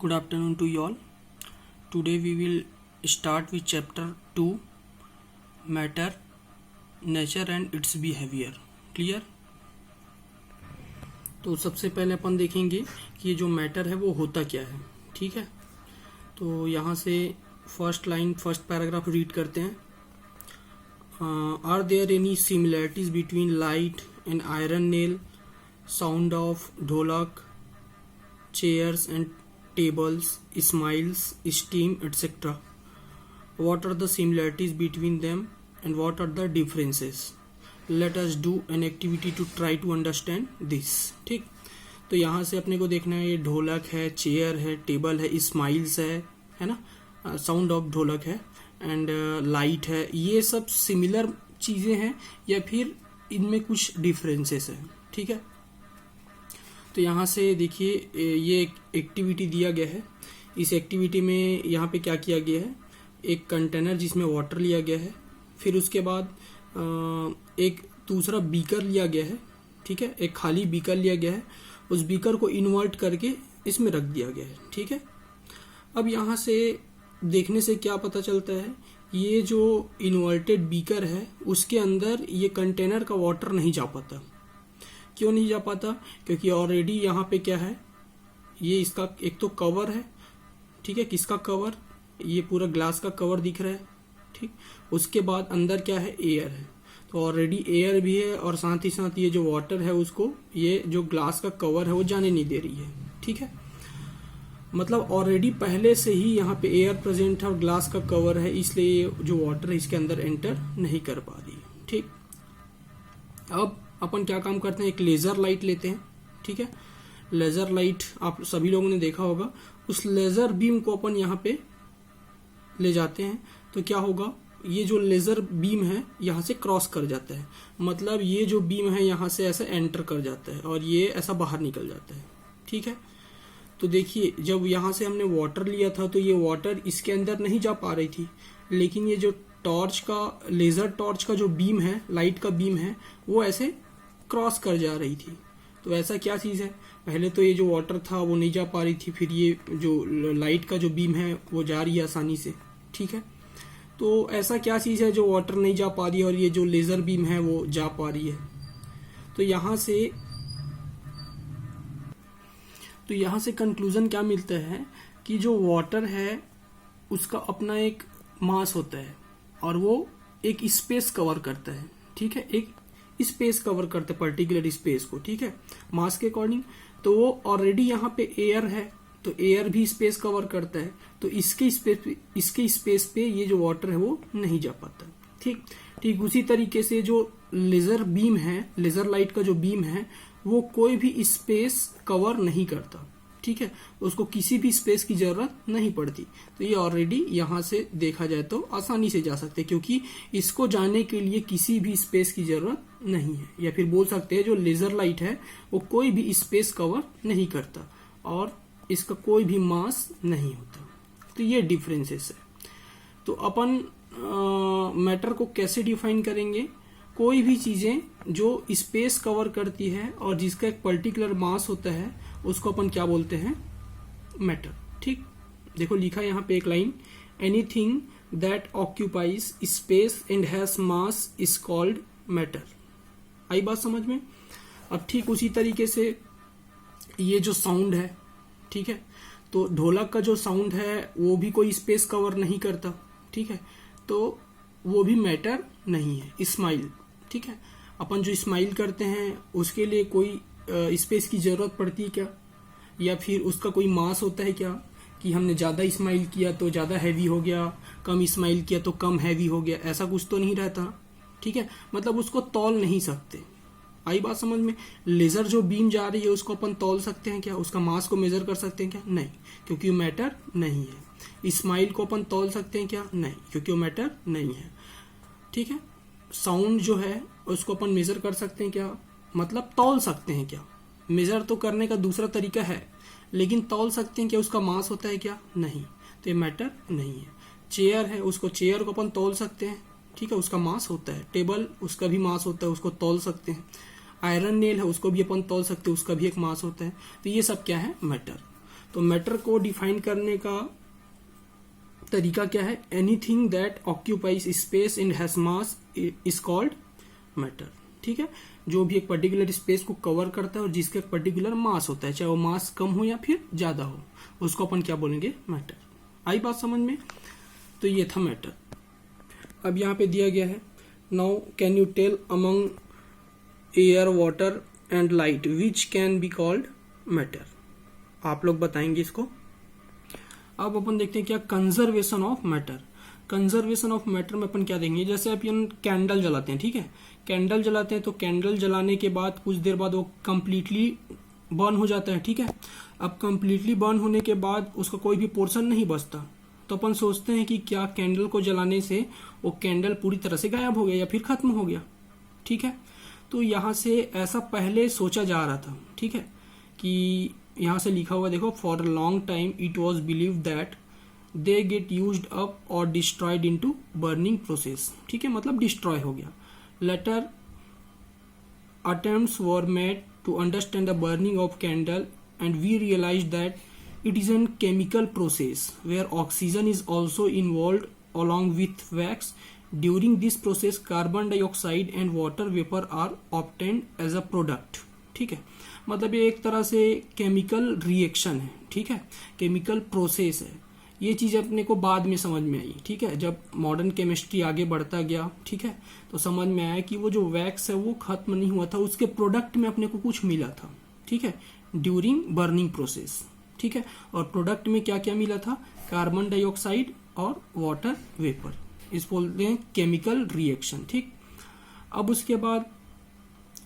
Good afternoon to you all. Today we will start with chapter 2 matter, nature and its behavior. Clear? तो सबसे पहले अपन देखेंगे कि ये जो मैटर है वो होता क्या है. ठीक है, तो यहाँ से first line first paragraph read करते हैं. Are there any similarities between light and iron nail, sound of dholak, chairs and tables, smiles, steam, etc. What are the similarities between them and what are the differences? Let us do an activity to try to understand this. ठीक, तो यहाँ से अपने को देखना है ये ढोलक है, चेयर है, टेबल है, स्माइल्स है ना, साउंड ऑफ ढोलक है एंड लाइट है. ये सब सिमिलर चीज़ें हैं या फिर इनमें कुछ डिफरेंसेस है. ठीक है, तो यहाँ से देखिए ये एक एक्टिविटी दिया गया है. इस एक्टिविटी में यहाँ पे क्या किया गया है, एक कंटेनर जिसमें वाटर लिया गया है, फिर उसके बाद एक दूसरा बीकर लिया गया है. ठीक है, एक खाली बीकर लिया गया है, उस बीकर को इन्वर्ट करके इसमें रख दिया गया है. ठीक है, अब यहाँ से देखने से क्या पता चलता है, ये जो इन्वर्टेड बीकर है उसके अंदर ये कंटेनर का वाटर नहीं जा पाता. क्यों नहीं जा पाता? क्योंकि ऑलरेडी यहाँ पे क्या है, ये इसका एक तो कवर है. ठीक है, किसका कवर, ये पूरा ग्लास का कवर दिख रहा है. ठीक, उसके बाद अंदर क्या है, एयर है. तो ऑलरेडी एयर भी है और साथ ही साथ ये जो वाटर है उसको ये जो ग्लास का कवर है वो जाने नहीं दे रही है. ठीक है, मतलब ऑलरेडी पहले से ही यहाँ पे एयर प्रेजेंट है और ग्लास का कवर है, इसलिए जो वाटर है इसके अंदर एंटर नहीं कर पा रही. ठीक, अब अपन क्या काम करते हैं, एक लेजर लाइट लेते हैं. ठीक है, लेजर लाइट आप सभी लोगों ने देखा होगा. उस लेजर बीम को अपन यहाँ पे ले जाते हैं तो क्या होगा, ये जो लेजर बीम है यहाँ से क्रॉस कर जाता है. मतलब ये जो बीम है यहाँ से ऐसे एंटर कर जाता है और ये ऐसा बाहर निकल जाता है. ठीक है, तो देखिए जब यहाँ से हमने वाटर लिया था तो ये वाटर इसके अंदर नहीं जा पा रही थी, लेकिन ये जो टॉर्च का, लेजर टॉर्च का जो बीम है, लाइट का बीम है, वो ऐसे क्रॉस कर जा रही थी. तो ऐसा क्या चीज़ है, पहले तो ये जो वाटर था वो नहीं जा पा रही थी, फिर ये जो लाइट का जो बीम है वो जा रही है आसानी से. ठीक है, तो ऐसा क्या चीज़ है जो वाटर नहीं जा पा रही है और ये जो लेज़र बीम है वो जा पा रही है. तो यहाँ से कंक्लूजन क्या मिलता है कि जो वाटर है उसका अपना एक मास होता है और वो एक स्पेस कवर करता है. ठीक है, एक स्पेस कवर करते हैं, पर्टिकुलर स्पेस को. ठीक है, मास के अकॉर्डिंग. तो वो ऑलरेडी यहाँ पे एयर है तो एयर भी स्पेस कवर करता है, तो इसके स्पेस पे ये जो वाटर है वो नहीं जा पाता. ठीक उसी तरीके से जो लेजर बीम है, लेजर लाइट का जो बीम है, वो कोई भी स्पेस कवर नहीं करता. ठीक है, उसको किसी भी स्पेस की जरूरत नहीं पड़ती. तो ये ऑलरेडी यहाँ से देखा जाए तो आसानी से जा सकते हैं, क्योंकि इसको जाने के लिए किसी भी स्पेस की जरूरत नहीं है. या फिर बोल सकते हैं जो लेजर लाइट है वो कोई भी स्पेस कवर नहीं करता और इसका कोई भी मास नहीं होता. तो ये डिफरेंसेस है. तो अपन मैटर को कैसे डिफाइन करेंगे, कोई भी चीजें जो स्पेस कवर करती है और जिसका एक पर्टिकुलर मास होता है उसको अपन क्या बोलते हैं, मैटर. ठीक, देखो लिखा है यहाँ पे एक line, anything that occupies space and has mass is called matter. आई बात समझ में? अब ठीक उसी तरीके से ये जो साउंड है, ठीक है, तो ढोलक का जो साउंड है वो भी कोई स्पेस कवर नहीं करता. ठीक है, तो वो भी मैटर नहीं है. स्माइल, ठीक है, अपन जो स्माइल करते हैं उसके लिए कोई स्पेस की जरूरत पड़ती है क्या, या फिर उसका कोई मास होता है क्या, कि हमने ज्यादा स्माइल किया तो ज्यादा हैवी हो गया, कम स्माइल किया तो कम हैवी हो गया, ऐसा कुछ तो नहीं रहता. ठीक है, मतलब उसको तौल नहीं सकते. आई बात समझ में? लेजर जो बीम जा रही है उसको अपन तौल सकते हैं क्या, उसका मास को मेजर कर सकते हैं क्या? नहीं, क्योंकि वो मैटर नहीं है. स्माइल को अपन तौल सकते हैं क्या? नहीं, क्योंकि वो मैटर नहीं है. ठीक है, साउंड जो है उसको अपन मेजर कर सकते हैं क्या, मतलब तौल सकते हैं क्या. मेजर तो करने का दूसरा तरीका है, लेकिन तौल सकते हैं क्या, उसका मास होता है क्या? नहीं, तो ये मैटर नहीं है. चेयर है, उसको चेयर को अपन तौल सकते हैं. ठीक है, उसका मास होता है. टेबल, उसका भी मास होता है, उसको तौल सकते हैं. आयरन नेल है, उसको भी अपन तौल सकते हैं, उसका भी एक मास होता है. तो ये सब क्या है, मैटर. तो मैटर को डिफाइन करने का तरीका क्या है? Anything that occupies space and has mass is called matter. ठीक है, जो भी एक पर्टिकुलर स्पेस को कवर करता है और जिसका एक पर्टिकुलर मास होता है, चाहे वो मास कम हो या फिर ज्यादा हो, उसको अपन क्या बोलेंगे? मैटर। आई बात समझ में? तो ये था मैटर। अब यहाँ पे दिया गया है, now can you tell among air, water and light which can be called matter. आप लोग बताएंगे इसको। अब अपन देखते हैं क्या conservation of matter. Conservation of matter में अपन क्या देंगे? जैसे अपन कैंडल जलाते हैं, ठीक है, कैंडल जलाते हैं तो कैंडल जलाने के बाद कुछ देर बाद वो कंप्लीटली बर्न हो जाता है। ठीक है, अब कंप्लीटली बर्न होने के बाद उसका कोई भी पोर्शन नहीं बचता, तो अपन सोचते हैं कि क्या कैंडल को जलाने से वो कैंडल पूरी तरह से गायब हो गया या फिर खत्म हो गया। ठीक है, तो यहाँ से ऐसा पहले सोचा जा रहा था, ठीक है, कि यहाँ से लिखा हुआ देखो, for a long time it was believe that they get used up or destroyed into burning process. ठीक है, मतलब डिस्ट्रॉय हो गया। Later attempts were made to understand the burning of candle, and we realized that it is a chemical process where oxygen is also involved along with wax. During this process carbon dioxide and water vapor are obtained as a product. ठीक है, मतलब ये एक तरह से chemical reaction है। ठीक है, केमिकल प्रोसेस है। ये चीज अपने को बाद में समझ में आई। ठीक है, जब मॉडर्न केमिस्ट्री आगे बढ़ता गया, ठीक है, तो समझ में आया कि वो जो वैक्स है वो खत्म नहीं हुआ था, उसके प्रोडक्ट में अपने को कुछ मिला था। ठीक है, ड्यूरिंग बर्निंग प्रोसेस। ठीक है, और प्रोडक्ट में क्या क्या मिला था? कार्बन डाइऑक्साइड और वाटर वेपर। इस बोलते हैं केमिकल रिएक्शन। ठीक, अब उसके बाद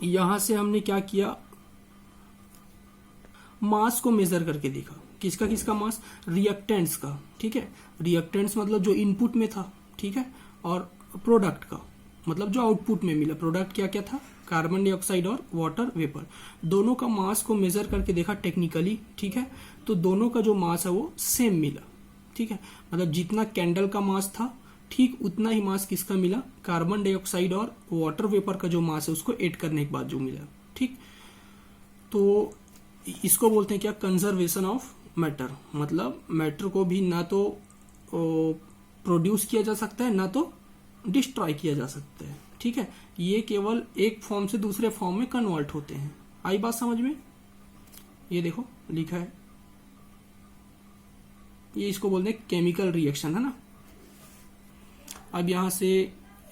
यहां से हमने क्या किया? मास को मेजर करके देखा। किसका किसका मास? रिएक्टेंट्स का। ठीक है, रिएक्टेंट्स मतलब जो इनपुट में था, ठीक है, और प्रोडक्ट का मतलब जो आउटपुट में मिला। प्रोडक्ट क्या क्या था? कार्बन डाइऑक्साइड और वाटर वेपर। दोनों का मास को मेजर करके देखा टेक्निकली। ठीक है, तो दोनों का जो मास है वो सेम मिला। ठीक है, मतलब जितना कैंडल का मास था ठीक उतना ही मास किसका मिला? कार्बन डाइऑक्साइड और वाटर वेपर का जो मास है उसको ऐड करने के बाद जो मिला। ठीक, तो इसको बोलते हैं क्या? Conservation of matter. मतलब मैटर को भी ना तो प्रोड्यूस किया जा सकता है ना तो डिस्ट्रॉय किया जा सकता है। ठीक है, ये केवल एक फॉर्म से दूसरे फॉर्म में कन्वर्ट होते हैं। आई बात समझ में? ये देखो लिखा है, ये इसको बोलते हैं केमिकल रिएक्शन, है ना। अब यहां से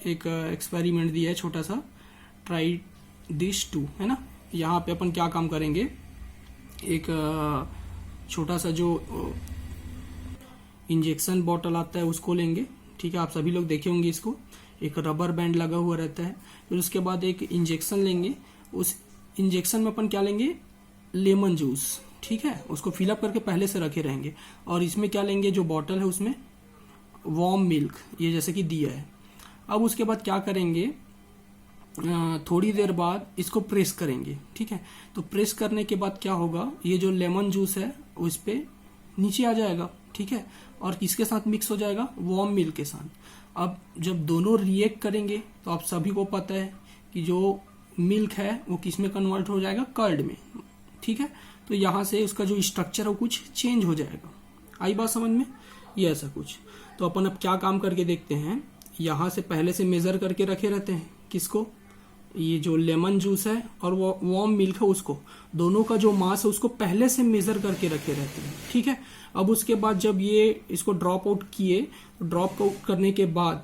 एक एक्सपेरिमेंट दिया है छोटा सा, ट्राई दिस टू, है ना। यहाँ पे अपन क्या काम करेंगे? एक छोटा सा जो इंजेक्शन बॉटल आता है उसको लेंगे। ठीक है, आप सभी लोग देखे होंगे इसको, एक रबर बैंड लगा हुआ रहता है। फिर उसके बाद एक इंजेक्शन लेंगे। उस इंजेक्शन में अपन क्या लेंगे? Lemon juice. ठीक है, उसको फिलअप करके पहले से रखे रहेंगे। और इसमें क्या लेंगे? जो बॉटल है उसमें वार्म मिल्क, ये जैसे कि दिया है। अब उसके बाद क्या करेंगे? थोड़ी देर बाद इसको प्रेस करेंगे। ठीक है, तो प्रेस करने के बाद क्या होगा? ये जो लेमन जूस है उस पे नीचे आ जाएगा। ठीक है, और किसके साथ मिक्स हो जाएगा? वार्म मिल्क के साथ। अब जब दोनों रिएक्ट करेंगे तो आप सभी को पता है कि जो मिल्क है वो किस में कन्वर्ट हो जाएगा? कर्ड में। ठीक है, तो यहां से उसका जो स्ट्रक्चर है वो कुछ चेंज हो जाएगा। आई बात समझ में? ये ऐसा कुछ। तो अपन अब क्या काम करके देखते हैं? यहां से पहले से मेजर करके रखे रहते हैं। किसको? ये जो लेमन जूस है और वो वार्म मिल्क है उसको, दोनों का जो मास है उसको पहले से मेजर करके रखे रहते हैं। ठीक है, अब उसके बाद जब ये इसको ड्रॉप आउट किए, तो ड्रॉप आउट करने के बाद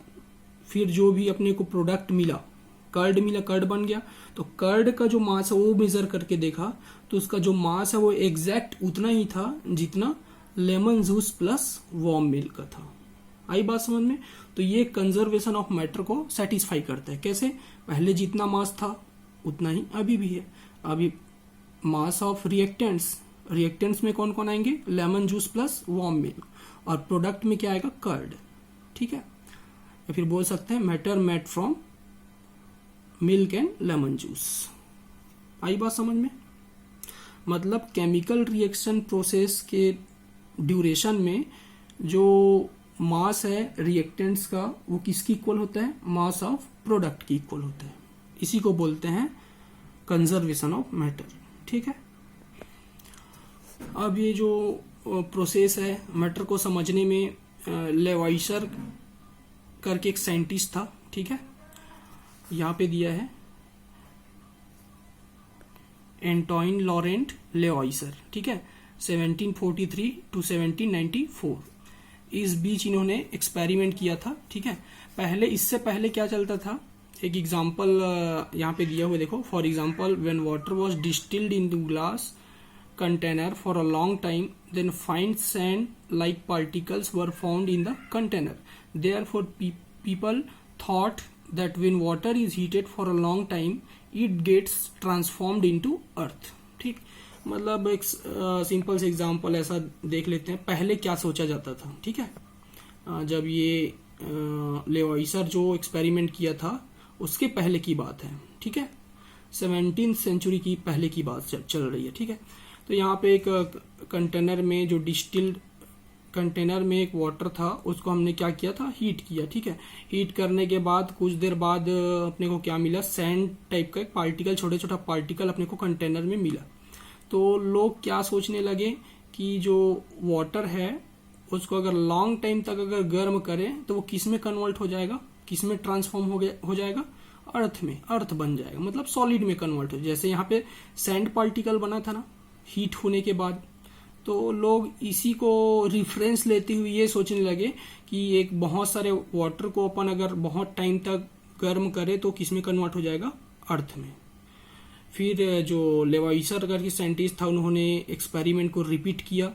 फिर जो भी अपने को प्रोडक्ट मिला, कर्ड मिला, कर्ड बन गया। तो कर्ड का जो मास है वो मेजर करके देखा, तो उसका जो मास है वो एग्जैक्ट उतना ही था जितना lemon juice plus warm milk का था। आई बात समझ में? तो ये कंजर्वेशन ऑफ मैटर को सेटिस्फाई करता है। कैसे? पहले जितना मास था उतना ही अभी भी है। अभी मास ऑफ रिएक्टेंट्स, रिएक्टेंट्स में कौन कौन आएंगे? Lemon juice plus warm milk. और प्रोडक्ट में क्या आएगा? कर्ड। ठीक है, या फिर बोल सकते हैं matter made from milk and lemon juice. आई बात समझ में? मतलब केमिकल रिएक्शन प्रोसेस के ड्यूरेशन में जो मास है रिएक्टेंट्स का वो किसकी इक्वल होता है? मास ऑफ प्रोडक्ट की इक्वल होता है। इसी को बोलते हैं कंजर्वेशन ऑफ मैटर। ठीक है, अब ये जो प्रोसेस है मैटर को समझने में, लेवाइसर करके एक साइंटिस्ट था, ठीक है, यहाँ पे दिया है एंटोइन लॉरेंट लेवाइसर, ठीक है, 1743 टू 1794। इस बीच इन्होंने एक्सपेरिमेंट किया था, ठीक है। पहले, इससे पहले क्या चलता था, एक एग्जांपल यहाँ पे दिया हुआ देखो, for example when water was distilled in the glass container for a long time, then fine sand like particles were found in the container. Therefore people thought that when water is heated for a long time it gets transformed into earth। ठीक, मतलब एक simple से example ऐसा देख लेते हैं, पहले क्या सोचा जाता था, ठीक है। जब ये लेवाइसर जो एक्सपेरिमेंट किया था उसके पहले की बात है, ठीक है, 17th सेंचुरी की पहले की बात चल रही है, ठीक है। तो यहाँ पे एक कंटेनर में, जो डिस्टिल्ड कंटेनर में एक वाटर था, उसको हमने क्या किया था, हीट किया, ठीक है। हीट करने के बाद कुछ देर बाद अपने को क्या मिला, सैंड टाइप का एक पार्टिकल, छोटा छोटा पार्टिकल अपने को कंटेनर में मिला। तो लोग क्या सोचने लगे कि जो वाटर है उसको अगर लॉन्ग टाइम तक अगर गर्म करें तो वो किस में कन्वर्ट हो जाएगा, किस में ट्रांसफॉर्म हो जाएगा, अर्थ में, अर्थ बन जाएगा, मतलब सॉलिड में कन्वर्ट हो। जैसे यहाँ पे सैंड पार्टिकल बना था ना हीट होने के बाद, तो लोग इसी को रिफरेंस लेते हुए ये सोचने लगे कि एक बहुत सारे वाटर को अपन अगर बहुत टाइम तक गर्म करे तो किस में कन्वर्ट हो जाएगा, अर्थ में। फिर जो लेवाइसर करके साइंटिस्ट था, उन्होंने एक्सपेरिमेंट को रिपीट किया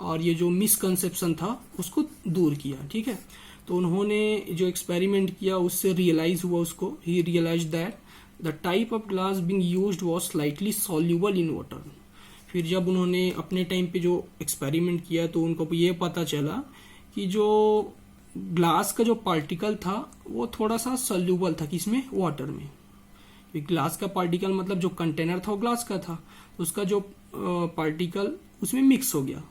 और ये जो मिसकंसेप्शन था उसको दूर किया, ठीक है। तो उन्होंने जो एक्सपेरिमेंट किया उससे रियलाइज हुआ उसको, he realise that the type of glass being used was slightly soluble in water. फिर जब उन्होंने अपने टाइम पे जो एक्सपेरिमेंट किया तो उनको ये पता चला कि जो ग्लास का जो पार्टिकल था वो थोड़ा सा सॉल्युबल था, किसमें, वाटर में। ग्लास का पार्टिकल मतलब जो कंटेनर था वो ग्लास का था, उसका जो पार्टिकल उसमें मिक्स हो गया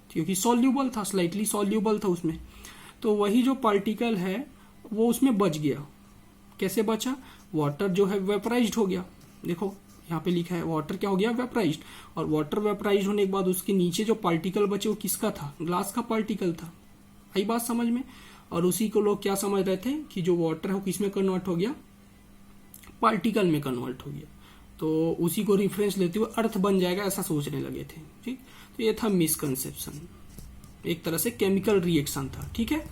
क्योंकि सॉल्युबल था, स्लाइटली सॉल्युबल था उसमें। तो वही जो पार्टिकल है वो उसमें बच गया। कैसे बचा, वाटर जो है वेपराइज्ड हो गया। देखो यहाँ पे लिखा है वाटर क्या हो गया, वेपराइज्ड। और वाटर वेपराइज्ड होने के बाद उसके नीचे जो पार्टिकल बचे वो किसका था, ग्लास का पार्टिकल था। आई बात समझ में। और उसी को लोग क्या समझ रहे थे कि जो वाटर है वो किस में कन्वर्ट हो गया, पार्टिकल में कन्वर्ट हो गया। तो उसी को रिफरेंस लेते हुए अर्थ बन जाएगा ऐसा सोचने लगे थे, ठीक। तो ये था मिसकंसेप्शन, एक तरह से केमिकल रिएक्शन था, ठीक है।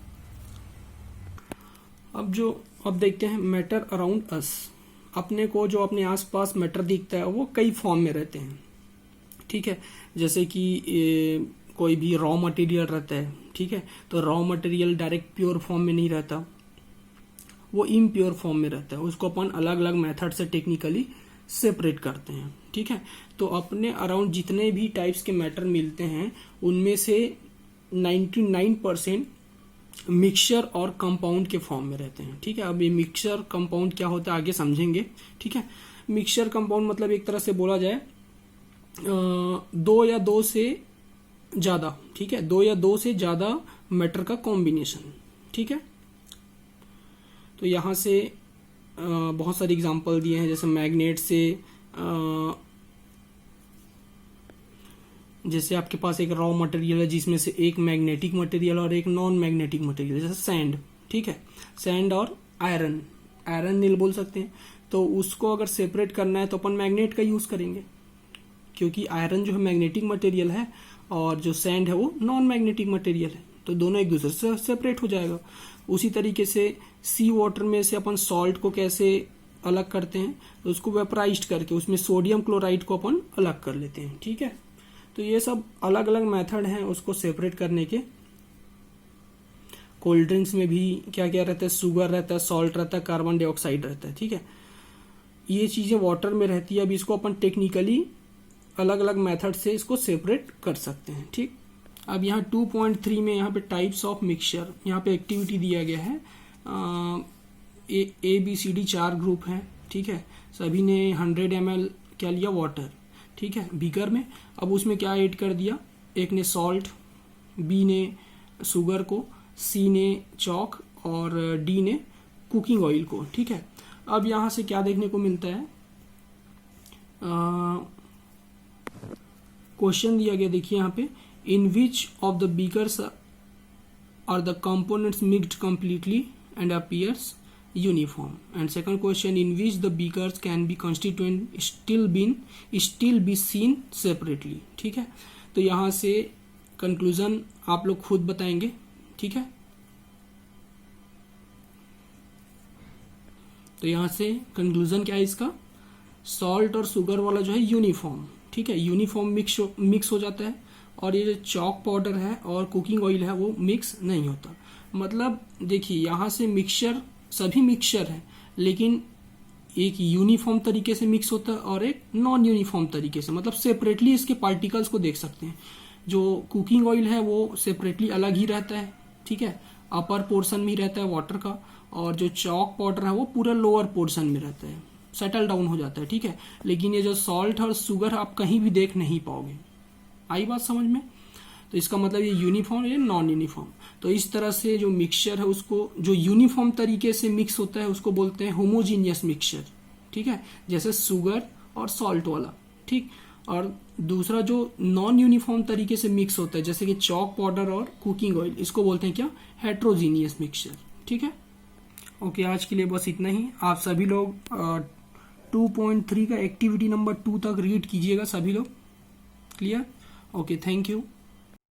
अब देखते हैं मैटर अराउंड अस। अपने को जो अपने आसपास मैटर दिखता है वो कई फॉर्म में रहते हैं, ठीक है। जैसे कि कोई भी रॉ मटेरियल रहता है, ठीक है, तो raw material direct pure form में नहीं रहता, वो इम्प्योर फॉर्म में रहता है। उसको अपन अलग अलग मेथड से टेक्निकली सेपरेट करते हैं, ठीक है। तो अपने अराउंड जितने भी टाइप्स के मैटर मिलते हैं उनमें से 99% मिक्सचर और कंपाउंड के फॉर्म में रहते हैं, ठीक है। अब ये मिक्सचर कंपाउंड क्या होता है आगे समझेंगे, ठीक है। मिक्सचर कंपाउंड मतलब एक तरह से बोला जाए दो या दो से ज्यादा, ठीक है, दो या दो से ज्यादा मैटर का कॉम्बिनेशन, ठीक है। तो यहां से बहुत सारे एग्जांपल दिए हैं, जैसे मैग्नेट से, जैसे आपके पास एक रॉ मटेरियल है जिसमें से एक मैग्नेटिक मटेरियल और एक नॉन मैग्नेटिक मटेरियल, जैसे सैंड, ठीक है, सैंड और आयरन, आयरन नील बोल सकते हैं। तो उसको अगर सेपरेट करना है तो अपन मैग्नेट का यूज करेंगे, क्योंकि आयरन जो है मैग्नेटिक मटेरियल है और जो सैंड है वो नॉन मैग्नेटिक मटेरियल है, तो दोनों एक दूसरे से सेपरेट हो जाएगा। उसी तरीके से सी वाटर में से अपन सॉल्ट को कैसे अलग करते हैं, तो उसको वेपराइज्ड करके उसमें सोडियम क्लोराइड को अपन अलग कर लेते हैं, ठीक है। तो ये सब अलग अलग मेथड हैं उसको सेपरेट करने के। कोल्ड ड्रिंक्स में भी क्या क्या रहता है, शुगर रहता है, सॉल्ट रहता है, कार्बन डाइऑक्साइड रहता है, ठीक है। ये चीजें वाटर में रहती है। अब इसको अपन टेक्निकली अलग अलग मेथड से इसको सेपरेट कर सकते हैं, ठीक। अब यहाँ 2.3 में यहाँ पे टाइप्स ऑफ मिक्सचर, यहाँ पे एक्टिविटी दिया गया है। ABCD 4 ग्रुप हैं, ठीक है। सभी ने 100 ml क्या लिया, वाटर, ठीक है, बीकर में। अब उसमें क्या ऐड कर दिया, एक ने सॉल्ट, बी ने शुगर को, सी ने चॉक और डी ने कुकिंग ऑयल को, ठीक है। अब यहां से क्या देखने को मिलता है, क्वेश्चन दिया गया, देखिए यहाँ पे in which of the beakers are the components mixed completely and appears uniform. And second question, in which the beakers can be constituent still be seen separately. ठीक है, तो यहाँ से कंक्लूजन आप लोग खुद बताएंगे. ठीक है, तो यहाँ से कंक्लूजन क्या है इसका, सॉल्ट और शुगर वाला जो है यूनिफॉर्म. ठीक है, यूनिफॉर्म मिक्स हो जाता है, और ये जो चॉक पाउडर है और कुकिंग ऑयल है वो मिक्स नहीं होता. मतलब देखिए यहाँ से मिक्सचर, सभी मिक्सचर है, लेकिन एक यूनिफॉर्म तरीके से मिक्स होता है और एक नॉन यूनिफॉर्म तरीके से, मतलब सेपरेटली इसके पार्टिकल्स को देख सकते हैं. जो कुकिंग ऑयल है वो सेपरेटली अलग ही रहता है. ठीक है, अपर पोर्शन में ही रहता है वाटर का, और जो चॉक पाउडर है वो पूरा लोअर पोर्शन में रहता है, सेटल डाउन हो जाता है. ठीक है, लेकिन ये जो सॉल्ट और शुगर आप कहीं भी देख नहीं पाओगे. आई बात समझ में? तो इसका मतलब ये यूनिफॉर्म, ये नॉन यूनिफॉर्म. तो इस तरह से जो मिक्सचर है उसको, जो यूनिफॉर्म तरीके से मिक्स होता है उसको बोलते हैं होमोजीनियस मिक्सचर. ठीक है, जैसे शुगर और सॉल्ट वाला. ठीक, और दूसरा जो नॉन यूनिफॉर्म तरीके से मिक्स होता है जैसे कि चॉक पाउडर और कुकिंग ऑयल, इसको बोलते हैं क्या, हेट्रोजीनियस मिक्सचर. ठीक है, ओके, आज के लिए बस इतना ही. आप सभी लोग 2.3 का एक्टिविटी नंबर 2 तक रीड कीजिएगा सभी लोग. क्लियर? Okay, thank you.